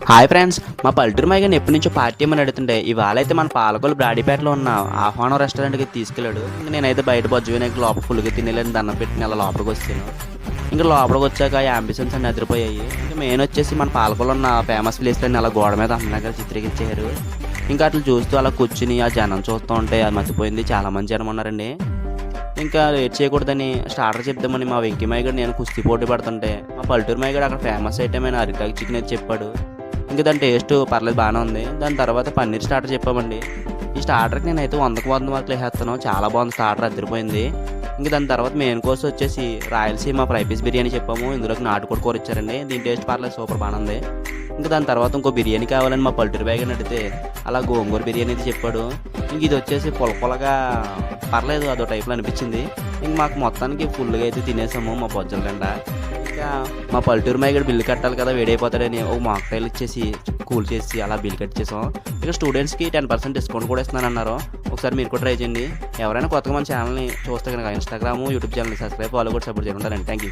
Hi friends, మా పల్లెటూరు మైగన్ ఎప్పటి నుంచో పార్టీ ఏమని అడుగుతుంటే ఇవాళ అయితే మన పాలకొల్లు బ్రాడీపేటలో ఉన్న ఆహ్వానం రెస్టారెంట్కి తీసుకెళ్ళాడు. ఇంక నేనైతే బయట బజ్జు వినాయక లోపల ఫుల్గా తినేలేని దండం పెట్టి అలా లోపలికి వచ్చాను. ఇంకా లోపలికి వచ్చాక ఆ అంబిషన్స్ అన్ని అదిరిపోయాయి. ఇంకా మెయిన్ వచ్చేసి మన పాలకొల్లు ఉన్న ఫేమస్ ప్లేస్లన్నీ అలా గోడ మీద అందంగా చిత్రీకరించారు. ఇంకా అట్లా చూస్తూ అలా కూర్చుని ఆ జనం చూస్తూ ఉంటే అది మర్చిపోయింది. చాలా మంది జనం ఉన్నారండి. ఇంకా లేట్ చేయకూడదని స్టార్టర్ చెప్దామని మా వెంకీ మైగడ్ నేను కుస్తీ పోటీ పడుతుంటే మా పల్లెటూరు మైగడ్ అక్కడ ఫేమస్ ఐటమ్ అయిన అరిటాకు చికెన్ అయితే చెప్పాడు. ఇంకా దాని టేస్ట్ పర్లేదు బాగానే ఉంది. దాని తర్వాత పన్నీర్ స్టార్టర్ చెప్పామండి. ఈ స్టార్టర్కి నేనైతే 100కి 100 మార్కులు వేసేస్తాను. చాలా బాగుంది, స్టార్టర్ అదిరిపోయింది. ఇంకా దాని తర్వాత మెయిన్ కోర్స్ వచ్చేసి రాయలసీమ ఫ్రై పీస్ బిర్యానీ చెప్పాము. ఇందులోకి నాటుకోడి కూర ఇచ్చారండి. దీని టేస్ట్ పర్లేదు, సూపర్ బాగానే ఉంది. ఇంకా దాని తర్వాత ఇంకో బిర్యానీ కావాలని మా పల్లెటూరు బ్యాగ్ అడిగితే అలా గోంగూర బిర్యానీ అయితే చెప్పాడు. ఇంక ఇది వచ్చేసి పొలగా పర్లేదు, అదో టైప్లో అనిపించింది. ఇంక మాకు మొత్తానికి ఫుల్గా అయితే తినేసాము మా బొజ్జల నిండా. ఇంకా మా పల్లెటూరు మైగడ బిల్లు కట్టాలి కదా, వేడైపోతాడని ఒక మాక్టైల్ ఇచ్చేసి కూల్ చేసి అలా బిల్ కట్ చేసాం. ఇక స్టూడెంట్స్కి 10% డిస్కౌంట్ కూడా ఇస్తున్నాను అన్నారు. ఒకసారి మీరు కూడా ట్రై చేయండి. ఎవరైనా కొత్తగా మన ఛానల్ని చూస్తే కనుక ఇన్స్టాగ్రామ్, యూట్యూబ్ ఛానల్ని సబ్స్క్రైబ్, ఫాలో కూడా సపోర్ట్ చేయండి. Thank you.